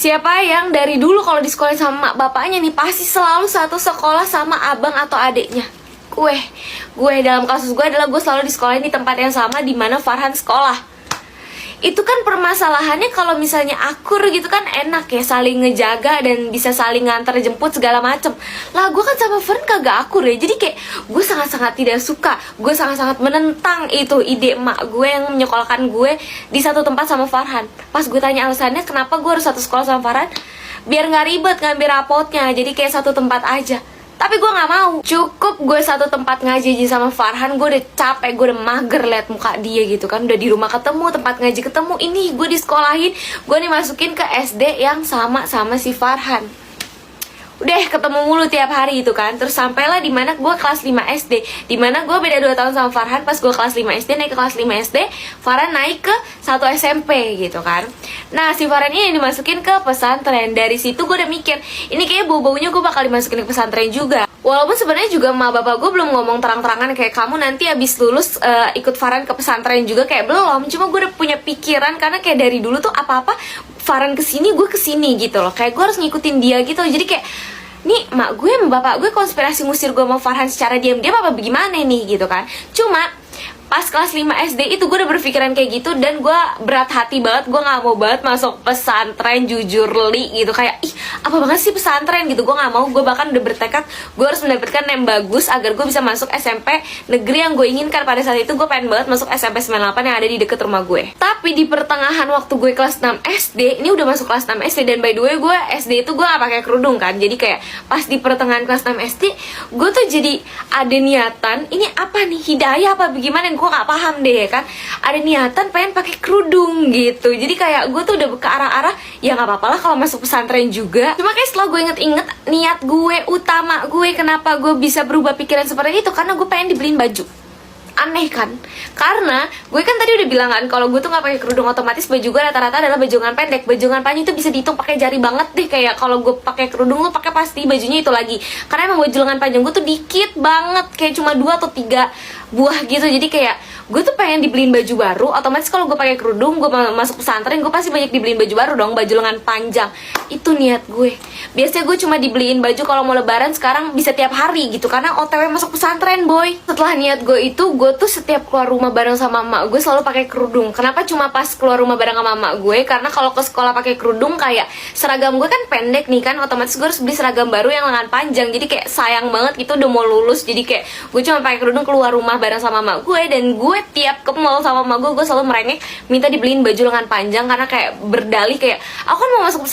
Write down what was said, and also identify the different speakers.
Speaker 1: Siapa yang dari dulu kalau di sekolah sama mak bapaknya nih pasti selalu satu sekolah sama abang atau adiknya? Gue dalam kasus gue adalah gue selalu di sekolah di tempat yang sama di mana Farhan sekolah. Itu kan permasalahannya kalau misalnya akur gitu kan enak ya, saling ngejaga dan bisa saling nganter jemput segala macem. Lah gue kan sama Farhan kagak akur ya, jadi kayak gue sangat-sangat tidak suka, gue sangat-sangat menentang itu ide emak gue yang menyekolahkan gue di satu tempat sama Farhan. Pas gue tanya alasannya kenapa gue harus satu sekolah sama Farhan, biar nggak ribet ngambil rapotnya, jadi kayak satu tempat aja. Tapi gue gak mau. Cukup gue satu tempat ngaji sama Farhan, gue udah capek, gue udah mager liat muka dia gitu kan. Udah di rumah ketemu, tempat ngaji ketemu, ini gue disekolahin, gue dimasukin ke SD yang sama si Farhan. Udah ketemu mulu tiap hari itu kan. Terus sampailah dimana gue kelas 5 SD, dimana gue beda 2 tahun sama Farhan. Pas gue kelas 5 SD naik ke kelas 5 SD, Farhan naik ke 1 SMP gitu kan. Nah si Farhan ini dimasukin ke pesantren. Dari situ gue udah mikir, ini kayaknya bau-baunya gue bakal dimasukin ke pesantren juga. Walaupun sebenarnya juga emak bapak gue belum ngomong terang-terangan kayak kamu nanti abis lulus ikut Farhan ke pesantren juga, kayak belum. Cuma gue udah punya pikiran karena kayak dari dulu tuh apa-apa Farhan kesini gue kesini gitu loh. Kayak gue harus ngikutin dia gitu. Jadi kayak nih mak gue sama bapak gue konspirasi ngusir gue sama Farhan secara diam-diam apa bagaimana nih gitu kan. Cuma pas kelas 5 SD itu gue udah berpikiran kayak gitu. Dan gue berat hati banget, gue gak mau banget masuk pesantren, jujur li gitu. Kayak ih apa banget sih pesantren gitu, gue gak mau. Gue bahkan udah bertekad gue harus mendapatkan yang bagus agar gue bisa masuk SMP negeri yang gue inginkan. Pada saat itu gue pengen banget masuk SMP 98 yang ada di deket rumah gue. Tapi di pertengahan waktu gue kelas 6 SD, ini udah masuk kelas 6 SD. Dan by the way gue SD itu gue gak pakai kerudung kan. Jadi kayak pas di pertengahan kelas 6 SD, gue tuh jadi ada niatan, ini apa nih, hidayah apa bagaimana, gue gak paham deh kan. Ada niatan pengen pakai kerudung gitu. Jadi kayak gue tuh udah ke arah-arah ya gak apa-apa lah kalau masuk pesantren juga. Cuma kayak setelah gue inget-inget niat gue utama gue kenapa gue bisa berubah pikiran seperti itu, karena gue pengen dibeliin baju. Aneh kan? Karena gue kan tadi udah bilang kan kalau gue tuh nggak pakai kerudung, otomatis baju gue rata-rata adalah baju lengan pendek. Baju lengan panjang itu bisa dihitung pakai jari banget deh. Kayak kalau gue pakai kerudung lo pakai pasti bajunya itu lagi. Karena emang baju lengan panjang gue tuh dikit banget, kayak cuma 2 atau 3 buah gitu. Jadi kayak gue tuh pengen dibeliin baju baru. Otomatis kalau gue pakai kerudung, gue masuk pesantren, gue pasti banyak dibeliin baju baru dong, baju lengan panjang. Itu niat gue. Biasanya gue cuma dibeliin baju kalau mau lebaran, sekarang bisa tiap hari gitu karena OTW masuk pesantren boy. Setelah niat gue itu, gue tuh setiap keluar rumah bareng sama emak gue selalu pakai kerudung. Kenapa cuma pas keluar rumah bareng sama emak gue? Karena kalau ke sekolah pakai kerudung kayak seragam gue kan pendek nih kan, otomatis gue harus beli seragam baru yang lengan panjang. Jadi kayak sayang banget gitu udah mau lulus. Jadi kayak gue cuma pakai kerudung keluar rumah bareng sama emak gue. Dan gue tiap ke mall sama emak gue selalu merengek minta dibeliin baju lengan panjang karena kayak berdalih kayak aku kan mau masuk